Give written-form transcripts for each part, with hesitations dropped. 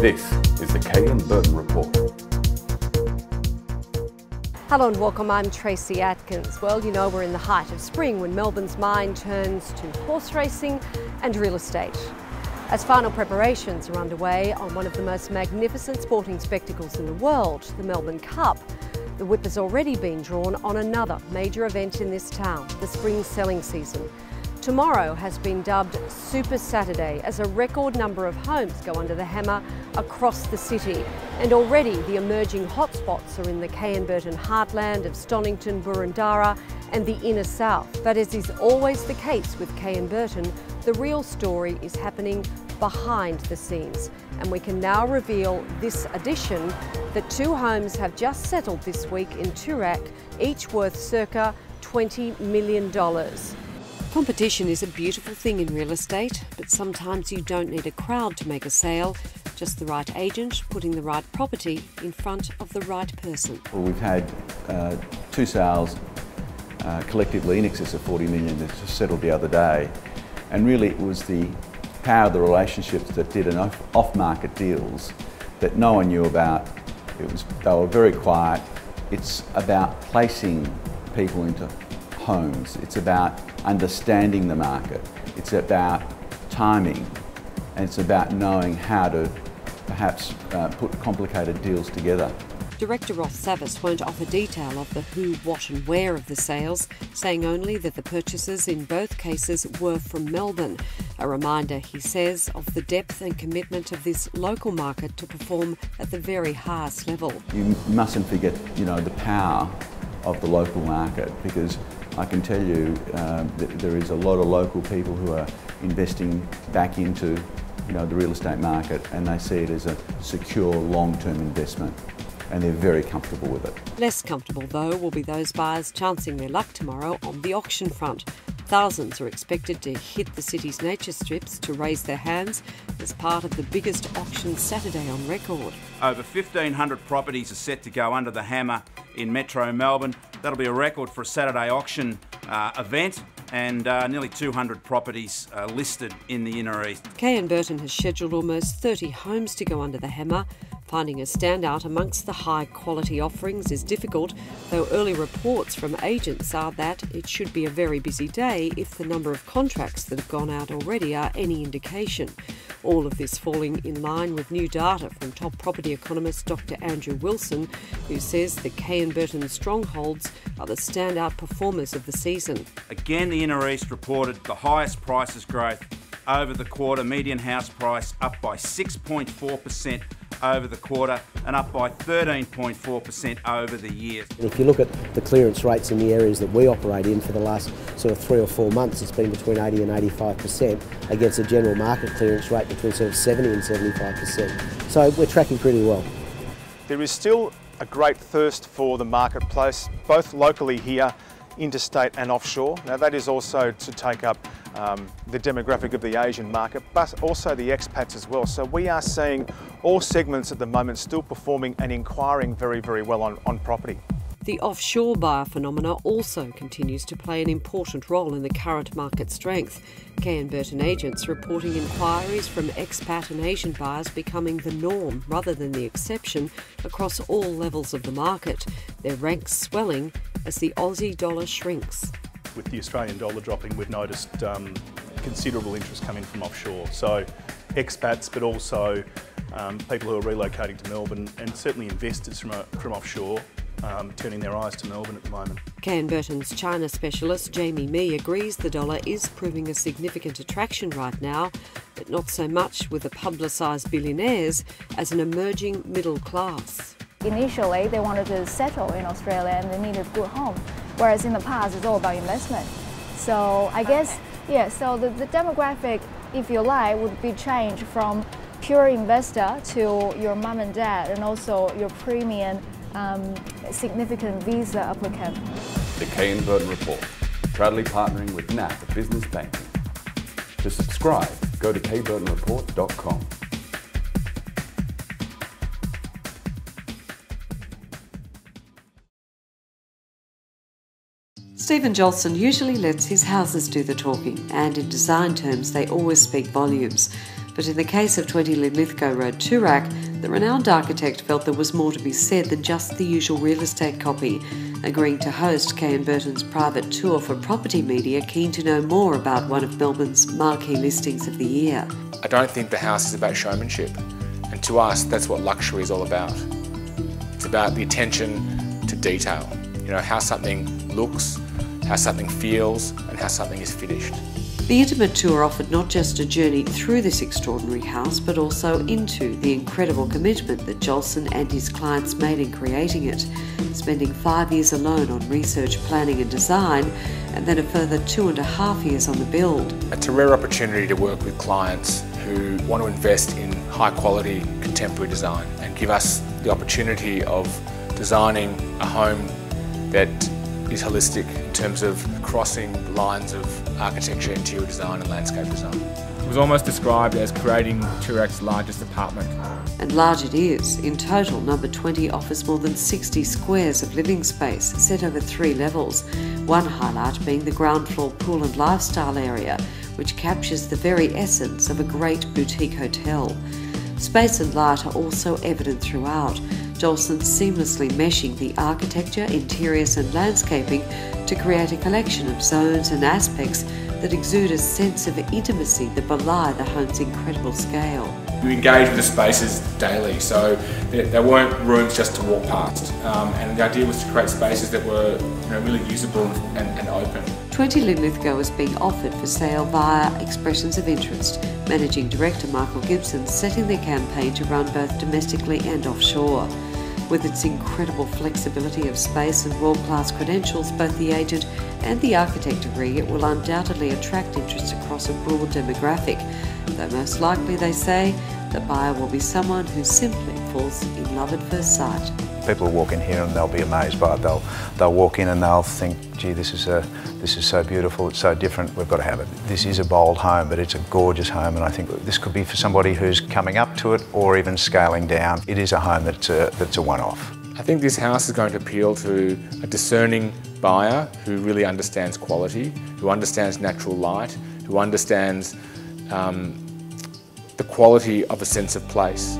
This is the Kay and Burton Report. Hello and welcome, I'm TRACEY Atkins. Well, you know we're in the height of spring when Melbourne's mind turns to horse racing and real estate. As final preparations are underway on one of the most magnificent sporting spectacles in the world, the Melbourne Cup, the whip has already been drawn on another major event in this town, the spring selling season. Tomorrow has been dubbed Super Saturday as a record number of homes go under the hammer across the city. And already the emerging hotspots are in the Kay and Burton heartland of Stonington, Boroondara and the inner south. But as is always the case with Kay and Burton, the real story is happening behind the scenes. And we can now reveal this edition that two homes have just settled this week in Toorak, each worth circa $20 million. Competition is a beautiful thing in real estate, but sometimes you don't need a crowd to make a sale, just the right agent putting the right property in front of the right person. Well, we've had two sales collectively in excess of 40 million that just settled the other day, and really it was the power of the relationships that did enough off-market deals that no one knew about. They were very quiet. It's about placing people into homes. It's about understanding the market. It's about timing, and it's about knowing how to perhaps put complicated deals together. Director Ross Savvis won't offer detail of the who, what and where of the sales, saying only that the purchases in both cases were from Melbourne. A reminder, he says, of the depth and commitment of this local market to perform at the very highest level. You mustn't forget, the power of the local market, because I can tell you that there is a lot of local people who are investing back into the real estate market, and they see it as a secure long-term investment, and they're very comfortable with it. Less comfortable, though, will be those buyers chancing their luck tomorrow on the auction front. Thousands are expected to hit the city's nature strips to raise their hands as part of the biggest auction Saturday on record. Over 1,500 properties are set to go under the hammer in Metro Melbourne. That'll be a record for a Saturday auction event, and nearly 200 properties listed in the Inner East. Kay and Burton has scheduled almost 30 homes to go under the hammer. Finding a standout amongst the high-quality offerings is difficult, though early reports from agents are that it should be a very busy day if the number of contracts that have gone out already are any indication. All of this falling in line with new data from top property economist Dr. Andrew Wilson, who says the Kay and Burton strongholds are the standout performers of the season. Again, the Inner East reported the highest prices growth over the quarter, median house price up by 6.4% over the quarter and up by 13.4% over the year. If you look at the clearance rates in the areas that we operate in for the last sort of 3 or 4 months, it's been between 80 and 85% against a general market clearance rate between sort of 70 and 75%. So we're tracking pretty well. There is still a great thirst for the marketplace, both locally here, interstate and offshore. Now that is also to take up the demographic of the Asian market, but also the expats as well. So we are seeing all segments at the moment still performing and inquiring very, very well on property. The offshore buyer phenomena also continues to play an important role in the current market strength. Kay and Burton agents reporting inquiries from expat and Asian buyers becoming the norm rather than the exception across all levels of the market. Their ranks swelling as the Aussie dollar shrinks. With the Australian dollar dropping, we've noticed considerable interest coming from offshore. So expats, but also people who are relocating to Melbourne, and certainly investors from offshore turning their eyes to Melbourne at the moment. Kay and Burton's China specialist Jamie Mee agrees the dollar is proving a significant attraction right now, but not so much with the publicised billionaires as an emerging middle class. Initially, they wanted to settle in Australia and they needed a good home, whereas in the past it's all about investment. So I guess, so the demographic, if you like, would be changed from pure investor to your mum and dad, and also your premium significant visa applicant. The Kay and Burton Report, proudly partnering with NAB Business Banking. To subscribe, go to kburtonreport.com. Stephen Jolson usually lets his houses do the talking, and in design terms they always speak volumes. But in the case of 20 Linlithgow Road, Toorak, the renowned architect felt there was more to be said than just the usual real estate copy, agreeing to host Kay and Burton's private tour for property media keen to know more about one of Melbourne's marquee listings of the year. I don't think the house is about showmanship, and to us that's what luxury is all about. It's about the attention to detail, you know, how something looks, how something feels, and how something is finished. The intimate tour offered not just a journey through this extraordinary house, but also into the incredible commitment that Jolson and his clients made in creating it, spending 5 years alone on research, planning and design, and then a further 2.5 years on the build. It's a rare opportunity to work with clients who want to invest in high quality contemporary design and give us the opportunity of designing a home that is holistic in terms of crossing the lines of architecture, interior design and landscape design. It was almost described as creating Toorak's largest apartment. And large it is. In total, number 20 offers more than 60 squares of living space set over 3 levels, one highlight being the ground floor pool and lifestyle area, which captures the very essence of a great boutique hotel. Space and light are also evident throughout, Jolson seamlessly meshing the architecture, interiors and landscaping to create a collection of zones and aspects that exude a sense of intimacy that belie the home's incredible scale. We engage with the spaces daily, so there weren't rooms just to walk past, and the idea was to create spaces that were, you know, really usable and open. 20 Linlithgow is being offered for sale via expressions of interest, Managing Director Michael Gibson setting their campaign to run both domestically and offshore. With its incredible flexibility of space and world-class credentials, both the agent and the architect agree it will undoubtedly attract interest across a broad demographic, though most likely, they say, the buyer will be someone who simply falls in love at first sight. People will walk in here and they'll be amazed by it. They'll walk in and they'll think, gee, this is so beautiful, it's so different, we've got to have it. This is a bold home, but it's a gorgeous home, and I think this could be for somebody who's coming up to it or even scaling down. It is a home that's a one-off. I think this house is going to appeal to a discerning buyer who really understands quality, who understands natural light, who understands the quality of a sense of place.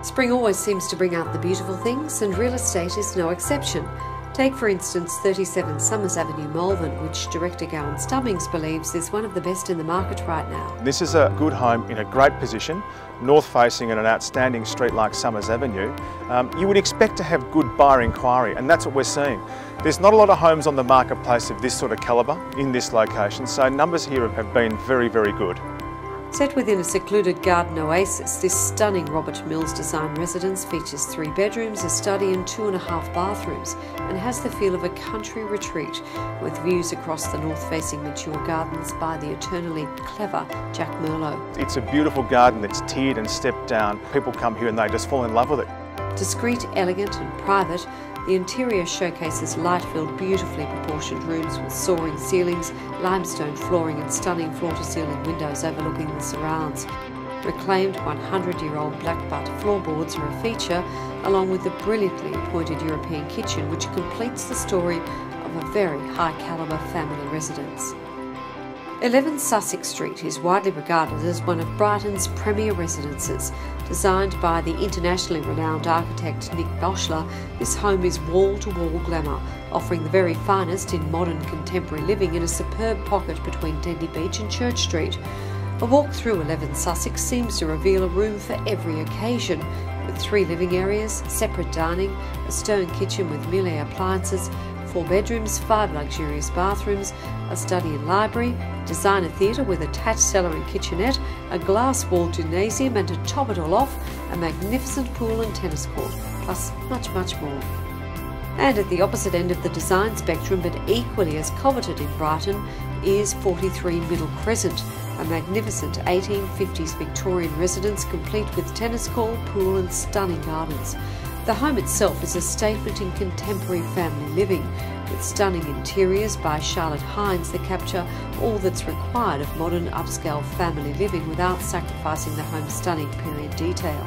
Spring always seems to bring out the beautiful things, and real estate is no exception. Take, for instance, 37 Summers Avenue, Melbourne, which director GOWAN Stubbings believes is one of the best in the market right now. This is a good home in a great position, north-facing and an outstanding street like Summers Avenue. You would expect to have good buyer inquiry, and that's what we're seeing. There's not a lot of homes on the marketplace of this sort of calibre in this location, so numbers here have been very, very good. Set within a secluded garden oasis, this stunning Robert Mills design residence features 3 bedrooms, a study and 2.5 bathrooms, and has the feel of a country retreat with views across the north-facing mature gardens by the eternally clever Jack Merlot. It's a beautiful garden that's tiered and stepped down. People come here and they just fall in love with it. Discreet, elegant and private, the interior showcases light-filled, beautifully proportioned rooms with soaring ceilings, limestone flooring and stunning floor-to-ceiling windows overlooking the surrounds. Reclaimed 100-year-old black butt floorboards are a feature, along with the brilliantly appointed European kitchen, which completes the story of a very high-calibre family residence. 11 Sussex Street is widely regarded as one of Brighton's premier residences. Designed by the internationally renowned architect Nick Boschler, this home is wall-to-wall glamour, offering the very finest in modern contemporary living in a superb pocket between Dendy Beach and Church Street. A walk through 11 Sussex seems to reveal a room for every occasion, with 3 living areas, separate dining, a stone kitchen with Miele appliances, 4 bedrooms, 5 luxurious bathrooms, a study and library, designer theatre with attached cellar and kitchenette, a glass-walled gymnasium, and to top it all off, a magnificent pool and tennis court, plus much, much more. And at the opposite end of the design spectrum, but equally as coveted in Brighton, is 43 Middle Crescent, a magnificent 1850s Victorian residence complete with tennis court, pool and stunning gardens. The home itself is a statement in contemporary family living, with stunning interiors by Charlotte Hines that capture all that's required of modern upscale family living without sacrificing the home's stunning period detail.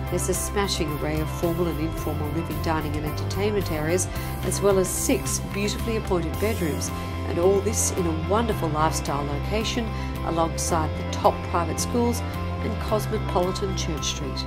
There's a smashing array of formal and informal living, dining and entertainment areas, as well as 6 beautifully appointed bedrooms, and all this in a wonderful lifestyle location alongside the top private schools and cosmopolitan Church Street.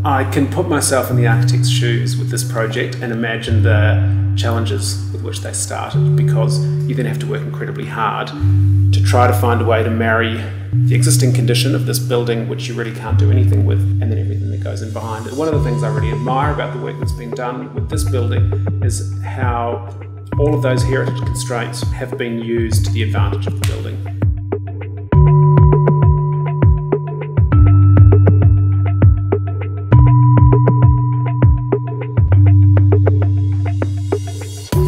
I can put myself in the architect's shoes with this project and imagine the challenges with which they started, because you then have to work incredibly hard to try to find a way to marry the existing condition of this building, which you really can't do anything with, and then everything that goes in behind it. One of the things I really admire about the work that's been done with this building is how all of those heritage constraints have been used to the advantage of the building.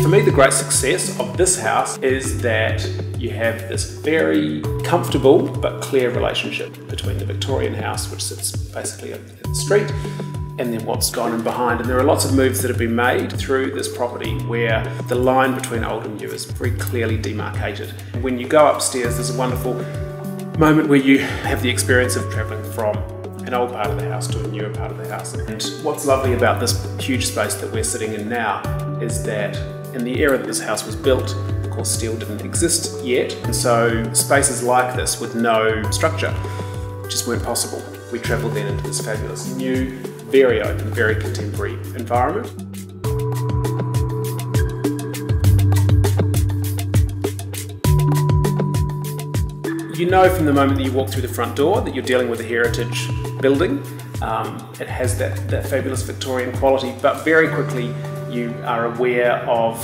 For me, the great success of this house is that you have this very comfortable but clear relationship between the Victorian house, which sits basically at the street, and then what's gone in behind. And there are lots of moves that have been made through this property where the line between old and new is very clearly demarcated. When you go upstairs, there's a wonderful moment where you have the experience of travelling from an old part of the house to a newer part of the house. And what's lovely about this huge space that we're sitting in now is that in the era that this house was built, of course, steel didn't exist yet, and so spaces like this with no structure just weren't possible. We travelled then into this fabulous new, very open, very contemporary environment. You know from the moment that you walk through the front door that you're dealing with a heritage building. It has that fabulous Victorian quality, but very quickly you are aware of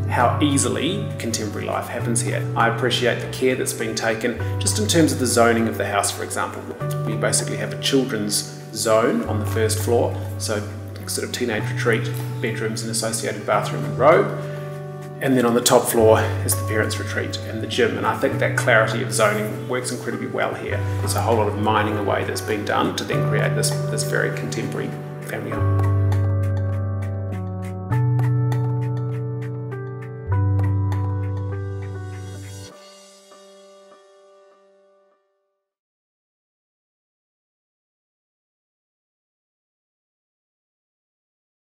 how easily contemporary life happens here. I appreciate the care that's been taken just in terms of the zoning of the house, for example. We basically have a children's zone on the first floor, so sort of teenage retreat, bedrooms and associated bathroom and robe. And then on the top floor is the parents' retreat and the gym, and I think that clarity of zoning works incredibly well here. There's a whole lot of mining away that's been done to then create this very contemporary family home.